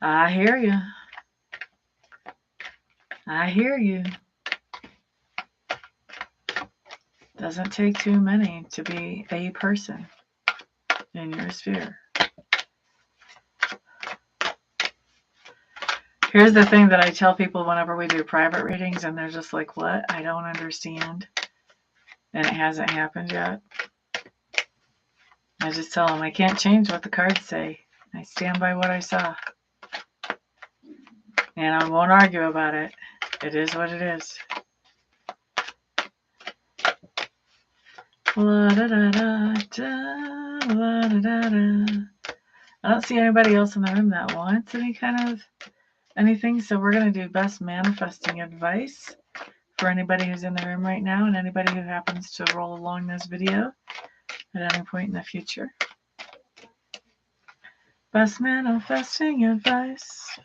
I hear you. I hear you. Doesn't take too many to be a person in your sphere. Here's the thing that I tell people whenever we do private readings, and they're just like, what? I don't understand. And it hasn't happened yet. I just tell them I can't change what the cards say. I stand by what I saw. And I won't argue about it. It is what it is. La da da da da, la da da da. I don't see anybody else in the room that wants any kind of anything, so we're going to do best manifesting advice for anybody who's in the room right now and anybody who happens to roll along this video at any point in the future. Best manifesting advice.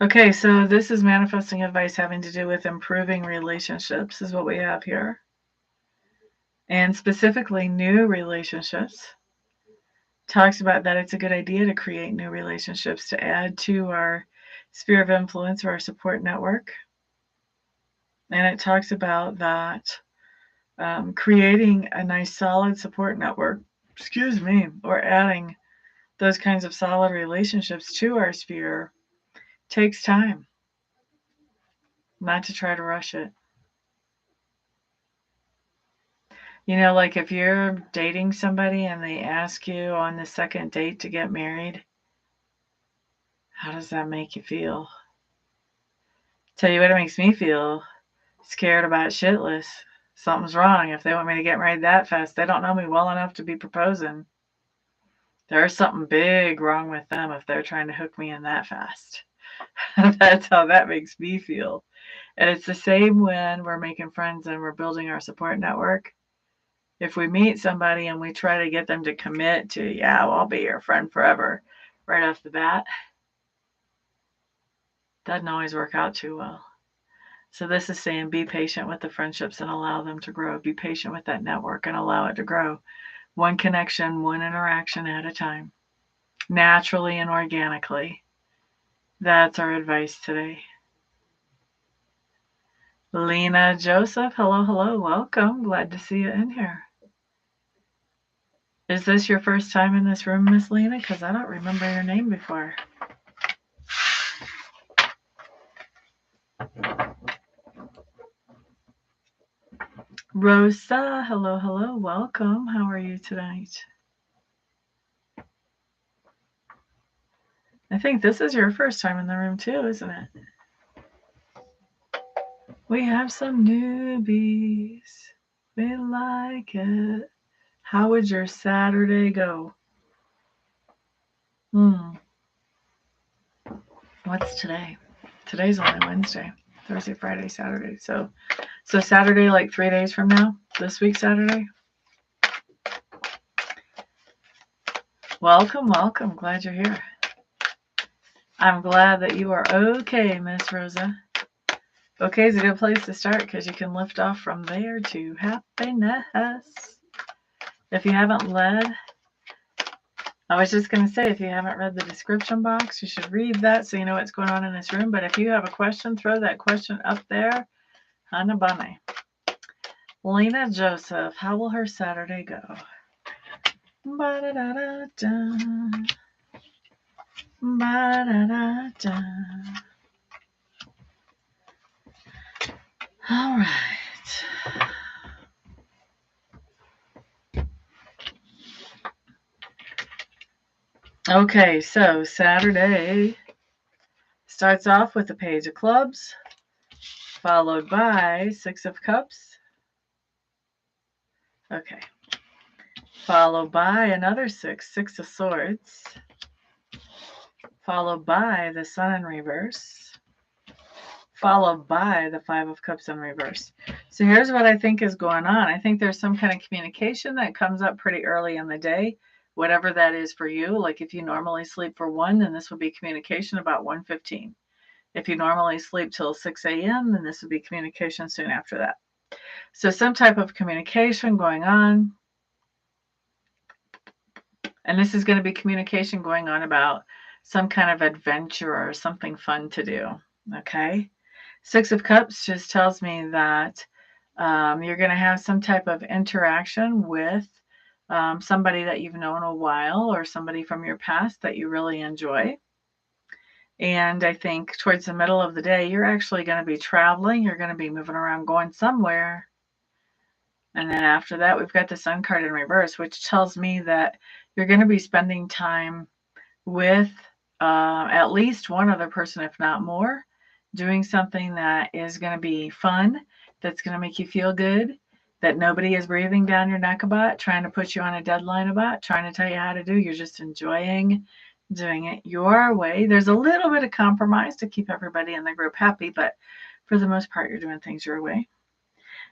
Okay, so this is manifesting advice having to do with improving relationships, is what we have here. And specifically new relationships. Talks about that it's a good idea to create new relationships to add to our sphere of influence or our support network. And it talks about that creating a nice solid support network, or adding those kinds of solid relationships to our sphere takes time. Not to try to rush it. You know, like if you're dating somebody and they ask you on the second date to get married, how does that make you feel? Tell you what it makes me feel. Scared about shitless. Something's wrong if they want me to get married that fast. They don't know me well enough to be proposing. There's something big wrong with them if they're trying to hook me in that fast. That's how that makes me feel. And it's the same when we're making friends and we're building our support network. If we meet somebody and we try to get them to commit to, yeah, well, I'll be your friend forever, right off the bat, doesn't always work out too well. So this is saying be patient with the friendships and allow them to grow. Be patient with that network and allow it to grow. One connection, one interaction at a time, naturally and organically. That's our advice today. Lena Joseph, hello, hello, welcome. Glad to see you in here. Is this your first time in this room, Miss Lena? Because I don't remember your name before. Rosa, hello, hello, welcome. How are you tonight? I think this is your first time in the room too, isn't it? We have some newbies. We like it. How would your Saturday go? What's today? Today's only Wednesday. Thursday, Friday, Saturday. So Saturday, like 3 days from now? This week, Saturday? Welcome, welcome. Glad you're here. I'm glad that you are okay, Miss Rosa. Okay is a good place to start because you can lift off from there to happiness. If you haven't read, I was just going to say, if you haven't read the description box, you should read that so you know what's going on in this room. But if you have a question, throw that question up there. Hannah Bunny. Lena Joseph, how will her Saturday go? Ba-da-da-da-da. Ba-da-da-da. All right. Okay, so Saturday starts off with the Page of Clubs, followed by Six of Cups. Okay. Followed by another Six of Swords. Followed by the Sun in reverse. Followed by the Five of Cups in reverse. So here's what I think is going on. I think there's some kind of communication that comes up pretty early in the day, whatever that is for you. Like if you normally sleep for 1, then this would be communication about 1:15. If you normally sleep till 6 a.m., then this would be communication soon after that. So some type of communication going on. And this is going to be communication going on about some kind of adventure or something fun to do. Okay. Six of Cups just tells me that you're going to have some type of interaction with somebody that you've known a while or somebody from your past that you really enjoy. And I think towards the middle of the day, you're actually going to be traveling. You're going to be moving around, going somewhere. And then after that, we've got the Sun card in reverse, which tells me that you're going to be spending time with at least one other person, if not more, doing something that is going to be fun, that's going to make you feel good, that nobody is breathing down your neck about, trying to put you on a deadline about, trying to tell you how to do. You're just enjoying doing it your way. There's a little bit of compromise to keep everybody in the group happy, but for the most part, you're doing things your way.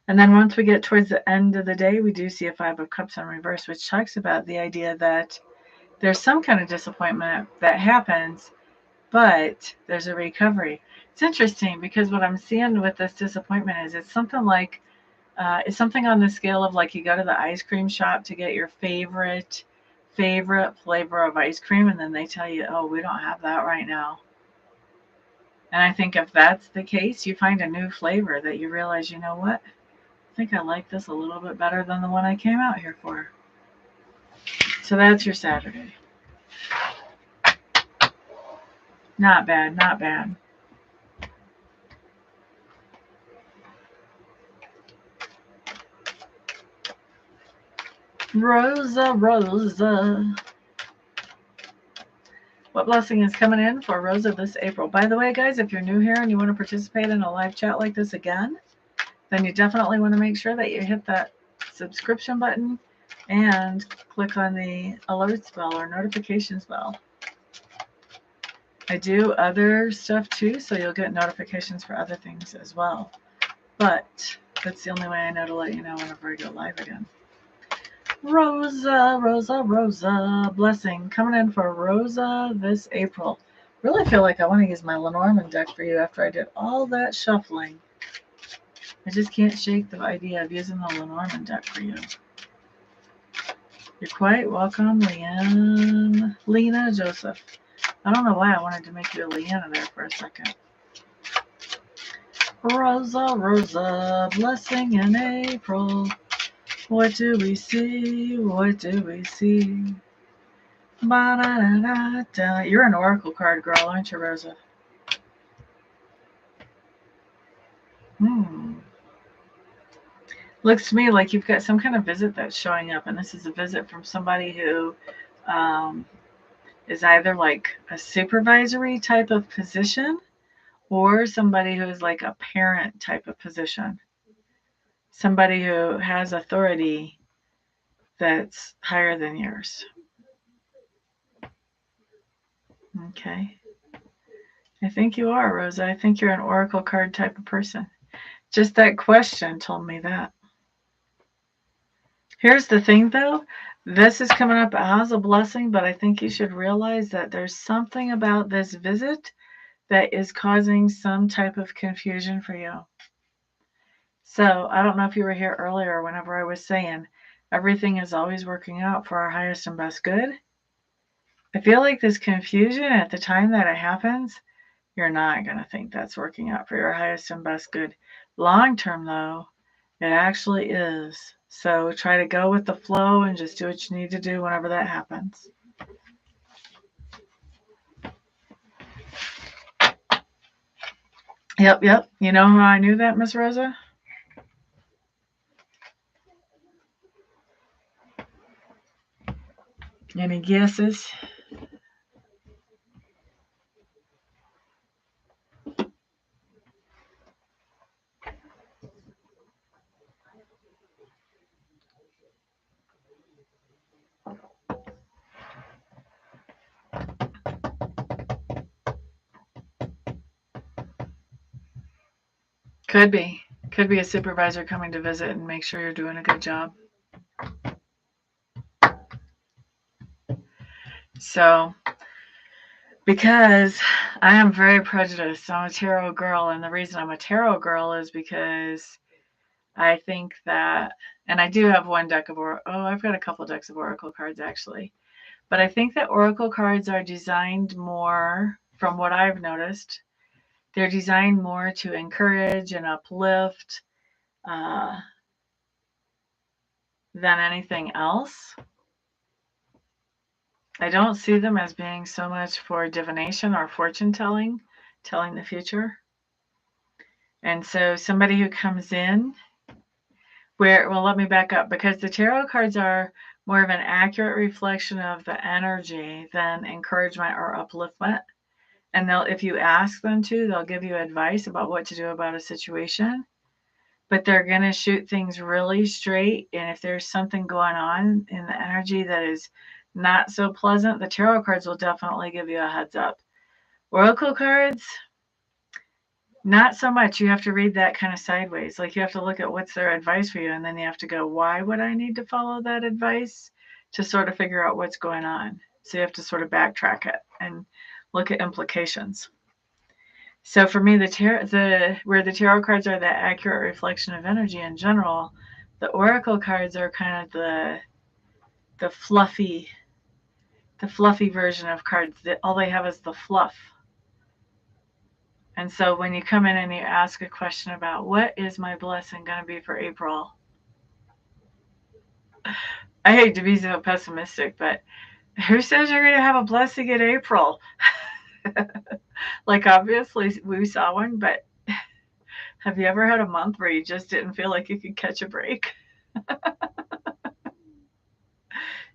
And then once we get towards the end of the day, we do see a Five of Cups in reverse, which talks about the idea that there's some kind of disappointment that happens, but there's a recovery. It's interesting because what I'm seeing with this disappointment is it's something like, it's something on the scale of like you go to the ice cream shop to get your favorite flavor of ice cream, and then they tell you, oh, we don't have that right now. And I think if that's the case, you find a new flavor that you realize, you know what? I think I like this a little bit better than the one I came out here for. So that's your Saturday. Not bad, not bad. Rosa, Rosa. What blessing is coming in for Rosa this April? By the way, guys, if you're new here and you want to participate in a live chat like this again, then you definitely want to make sure that you hit that subscription button and click on the alerts bell or notifications bell. I do other stuff too, so you'll get notifications for other things as well. But that's the only way I know to let you know whenever I go live again. Rosa, Rosa, Rosa. Blessing coming in for Rosa this April. Really feel like I want to use my Lenormand deck for you after I did all that shuffling. I just can't shake the idea of using the Lenormand deck for you. You're quite welcome, Leanne. Lena Joseph. I don't know why I wanted to make you a Leanna there for a second. Rosa, Rosa, blessing in April. What do we see? What do we see? Ba-da-da-da-da. You're an oracle card girl, aren't you, Rosa? Looks to me like you've got some kind of visit that's showing up, and this is a visit from somebody who is either like a supervisory type of position or somebody who is like a parent type of position. Somebody who has authority that's higher than yours. Okay. I think you are, Rosa. I think you're an oracle card type of person. Just that question told me that. Here's the thing, though. This is coming up as a blessing, but I think you should realize that there's something about this visit that is causing some type of confusion for you. So I don't know if you were here earlier whenever I was saying everything is always working out for our highest and best good. I feel like this confusion at the time that it happens, you're not going to think that's working out for your highest and best good. Long term, though, it actually is. So try to go with the flow and just do what you need to do whenever that happens. Yep. You know how I knew that, Miss Rosa? Any guesses? Could be. Could be a supervisor coming to visit and make sure you're doing a good job. So, because I am very prejudiced, I'm a tarot girl, and the reason I'm a tarot girl is because I think that, and I do have one deck of I've got a couple decks of oracle cards actually, but I think that oracle cards are designed more, from what I've noticed, they're designed more to encourage and uplift than anything else. I don't see them as being so much for divination or fortune telling the future. And so somebody who comes in let me back up, because the tarot cards are more of an accurate reflection of the energy than encouragement or upliftment. And if you ask them to, they'll give you advice about what to do about a situation. But they're going to shoot things really straight. And if there's something going on in the energy that is not so pleasant, the tarot cards will definitely give you a heads up. Oracle cards, not so much. You have to read that kind of sideways. Like, you have to look at what's their advice for you, and then you have to go, why would I need to follow that advice, to sort of figure out what's going on. So you have to sort of backtrack it and look at implications. So for me, where the tarot cards are that accurate reflection of energy in general, the oracle cards are kind of the fluffy version of cards. All they have is the fluff. And so when you come in and you ask a question about what is my blessing going to be for April, I hate to be so pessimistic, but who says you're going to have a blessing in April? Like, obviously we saw one, but have you ever had a month where you just didn't feel like you could catch a break?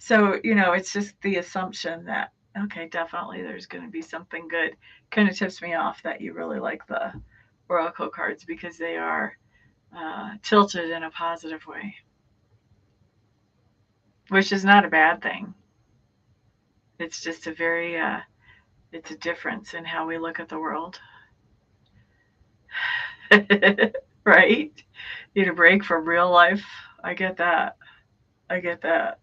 So, you know, it's just the assumption that, okay, definitely there's going to be something good. Kind of tips me off that you really like the Oracle cards because they are tilted in a positive way, which is not a bad thing. It's just a very, it's a difference in how we look at the world. Right? You need a break from real life. I get that. I get that.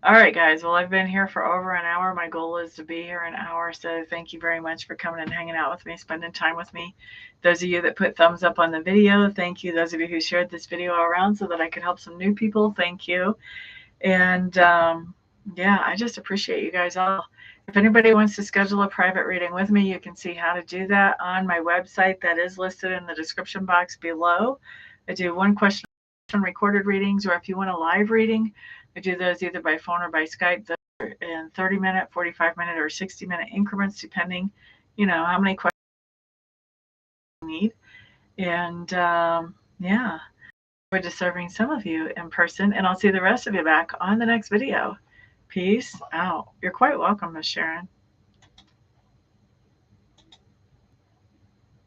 All right, guys. Well, I've been here for over an hour. My goal is to be here an hour. So thank you very much for coming and hanging out with me, spending time with me. Those of you that put thumbs up on the video, thank you. Those of you who shared this video around so that I could help some new people, thank you. And yeah, I just appreciate you guys all. If anybody wants to schedule a private reading with me, you can see how to do that on my website that is listed in the description box below. I do one question recorded readings, or if you want a live reading, I do those either by phone or by Skype. Those are in 30-minute, 45-minute, or 60-minute increments, depending, you know, how many questions you need. And yeah, we're just serving some of you in person, and I'll see the rest of you back on the next video. Peace out. You're quite welcome, Miss Sharon.